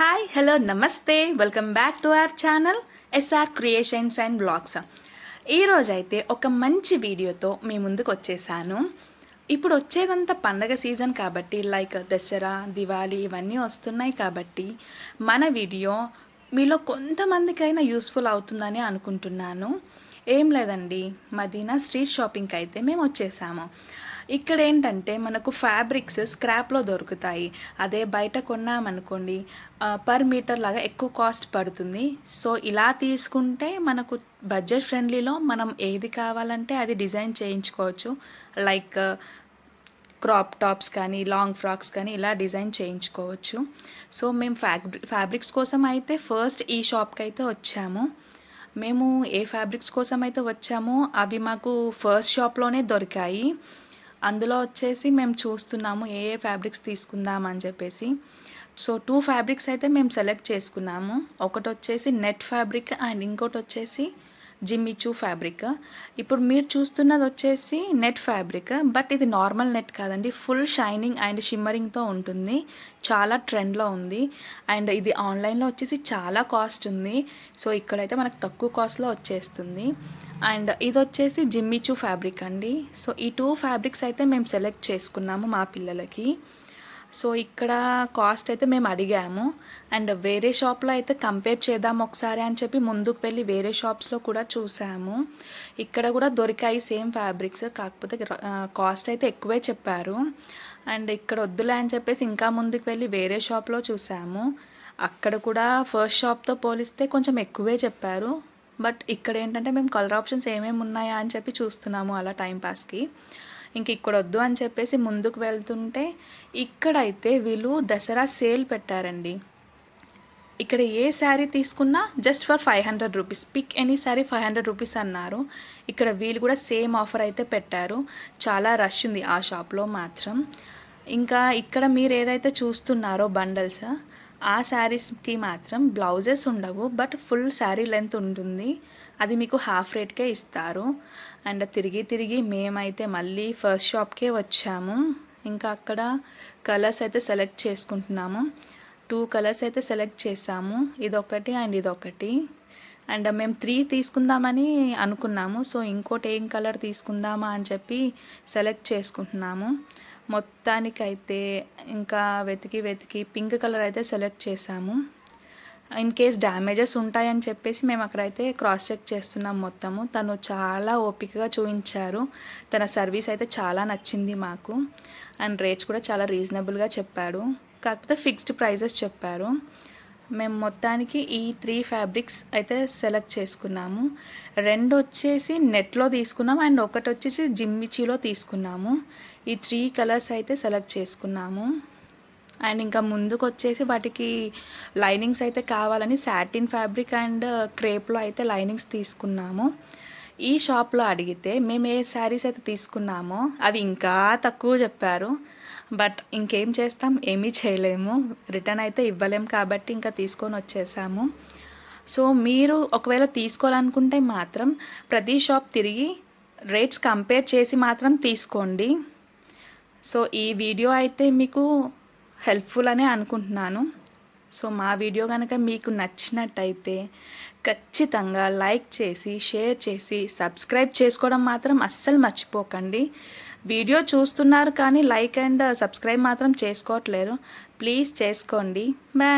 Hi hello నమస్తే welcome back to our channel SR creations and blogs. ఈరోజైతే ఒక మంచి వీడియోతో మీ ముందుకు వచ్చేసాను. ఇప్పుడు వచ్చేదంతా పండగ సీజన్ కాబట్టి లైక్ దసరా, దివాళీ ఇవన్నీ వస్తున్నాయి కాబట్టి మన వీడియో మీలో కొంతమందికైనా యూస్ఫుల్ అవుతుందని అనుకుంటున్నాను. ఏం లేదండి, మదీనా స్ట్రీట్ షాపింగ్కి అయితే మేము వచ్చేసాము. ఇక్కడ ఏంటంటే మనకు ఫ్యాబ్రిక్స్ స్క్రాప్లో దొరుకుతాయి. అదే బయట కొన్నామనుకోండి పర్ మీటర్ లాగా ఎక్కువ కాస్ట్ పడుతుంది. సో ఇలా తీసుకుంటే మనకు బడ్జెట్ ఫ్రెండ్లీలో మనం ఏది కావాలంటే అది డిజైన్ చేయించుకోవచ్చు. లైక్ క్రాప్ టాప్స్ కానీ లాంగ్ ఫ్రాక్స్ కానీ ఇలా డిజైన్ చేయించుకోవచ్చు. సో మేము ఫ్యాబ్రిక్స్ కోసం అయితే ఫస్ట్ ఈ షాప్కి అయితే వచ్చాము. మేము ఏ ఫ్యాబ్రిక్స్ కోసం అయితే వచ్చామో అవి మాకు ఫస్ట్ షాప్లోనే దొరికాయి. అందులో వచ్చేసి మేము చూస్తున్నాము ఏ ఏ ఫ్యాబ్రిక్స్ తీసుకుందాం అని చెప్పేసి. సో 2 ఫ్యాబ్రిక్స్ అయితే మేము సెలెక్ట్ చేసుకున్నాము. ఒకటి వచ్చేసి నెట్ ఫ్యాబ్రిక్ అండ్ ఇంకోటి వచ్చేసి జిమ్మిచూ ఫ్యాబ్రిక్. ఇప్పుడు మీరు చూస్తున్నది వచ్చేసి నెట్ ఫ్యాబ్రిక్, బట్ ఇది నార్మల్ నెట్ కాదండి, ఫుల్ షైనింగ్ అండ్ షిమ్మరింగ్తో ఉంటుంది. చాలా ట్రెండ్లో ఉంది అండ్ ఇది ఆన్లైన్లో వచ్చేసి చాలా కాస్ట్ ఉంది. సో ఇక్కడైతే మనకు తక్కువ కాస్ట్లో వచ్చేస్తుంది. అండ్ ఇది వచ్చేసి జిమ్మిచూ ఫ్యాబ్రిక్ అండి. సో ఈ 2 ఫ్యాబ్రిక్స్ అయితే మేము సెలెక్ట్ చేసుకున్నాము మా పిల్లలకి. సో ఇక్కడ కాస్ట్ అయితే మేము అడిగాము అండ్ వేరే షాప్లో అయితే కంపేర్ చేద్దాం ఒకసారి అని చెప్పి ముందుకు వెళ్ళి వేరే షాప్స్లో కూడా చూసాము. ఇక్కడ కూడా దొరికాయి సేమ్ ఫ్యాబ్రిక్స్, కాకపోతే కాస్ట్ అయితే ఎక్కువే చెప్పారు. అండ్ ఇక్కడ వద్దులే అని చెప్పేసి ఇంకా ముందుకు వెళ్ళి వేరే షాప్లో చూసాము. అక్కడ కూడా ఫస్ట్ షాప్తో పోలిస్తే కొంచెం ఎక్కువే చెప్పారు. బట్ ఇక్కడ ఏంటంటే మేము కలర్ ఆప్షన్స్ ఏమేమి ఉన్నాయా అని చెప్పి చూస్తున్నాము అలా టైంపాస్కి. ఇంక ఇక్కడ వద్దు అని చెప్పేసి ముందుకు వెళ్తుంటే ఇక్కడైతే వీళ్ళు దసరా సేల్ పెట్టారండి. ఇక్కడ ఏ శారీ తీసుకున్నా just for 500 rupees, pick any sari 500 rupees అన్నారు. ఇక్కడ వీళ్ళు కూడా సేమ్ ఆఫర్ అయితే పెట్టారు. చాలా రష్ ఉంది ఆ షాప్లో మాత్రం. ఇంకా ఇక్కడ మీరు ఏదైతే చూస్తున్నారో బండల్స్, ఆ శారీస్కి మాత్రం బ్లౌజెస్ ఉండవు, బట్ ఫుల్ శారీ లెంత్ ఉంటుంది. అది మీకు హాఫ్ రేట్కే ఇస్తారు. అండ్ తిరిగి మేమైతే మళ్ళీ ఫస్ట్ షాప్కే వచ్చాము. ఇంకా అక్కడ కలర్స్ అయితే సెలెక్ట్ చేసుకుంటున్నాము. 2 కలర్స్ అయితే సెలెక్ట్ చేసాము, ఇదొకటి అండ్ ఇదొకటి. అండ్ మేము 3 తీసుకుందామని అనుకున్నాము. సో ఇంకోటి ఏం కలర్ తీసుకుందామా అని చెప్పి సెలెక్ట్ చేసుకుంటున్నాము. మొత్తానికైతే ఇంకా వెతికి పింక్ కలర్ అయితే సెలెక్ట్ చేసాము. ఇన్ కేస్ డ్యామేజెస్ ఉంటాయని చెప్పేసి మేము అక్కడైతే క్రాస్ చెక్ చేస్తున్నాం మొత్తము. తను చాలా ఓపికగా చూపించారు. తన సర్వీస్ అయితే చాలా నచ్చింది మాకు. అండ్ రేట్స్ కూడా చాలా రీజనబుల్గా చెప్పాడు, కాకపోతే ఫిక్స్డ్ ప్రైజెస్ చెప్పారు. మేము మొత్తానికి ఈ 3 ఫ్యాబ్రిక్స్ అయితే సెలెక్ట్ చేసుకున్నాము. 2 వచ్చేసి నెట్లో తీసుకున్నాము అండ్ ఒకటి వచ్చేసి జిమ్మిచీలో తీసుకున్నాము. ఈ 3 కలర్స్ అయితే సెలెక్ట్ చేసుకున్నాము. అండ్ ఇంకా ముందుకు వచ్చేసి వాటికి లైనింగ్స్ అయితే కావాలని సాటిన్ ఫ్యాబ్రిక్ అండ్ క్రేప్లో అయితే లైనింగ్స్ తీసుకున్నాము. ఈ షాప్లో అడిగితే మేము ఏ శారీస్ అయితే తీసుకున్నామో అవి ఇంకా తక్కువ చెప్పారు. బట్ ఇంకేం చేస్తాం, ఏమీ చేయలేము, రిటర్న్ అయితే ఇవ్వలేము కాబట్టి ఇంకా తీసుకొని వచ్చేసాము. సో మీరు ఒకవేళ తీసుకోవాలనుకుంటే మాత్రం ప్రతి షాప్ తిరిగి రేట్స్ కంపేర్ చేసి మాత్రం తీసుకోండి. సో ఈ వీడియో అయితే మీకు హెల్ప్ఫుల్ అనే అనుకుంటున్నాను. సో మా వీడియో కనుక మీకు నచ్చినట్టయితే ఖచ్చితంగా లైక్ చేసి షేర్ చేసి సబ్స్క్రైబ్ చేసుకోవడం మాత్రం అస్సలు మర్చిపోకండి. వీడియో చూస్తున్నారు కానీ లైక్ అండ్ సబ్స్క్రైబ్ మాత్రం చేసుకోవట్లేరు. ప్లీజ్ చేసుకోండి. బాయ్.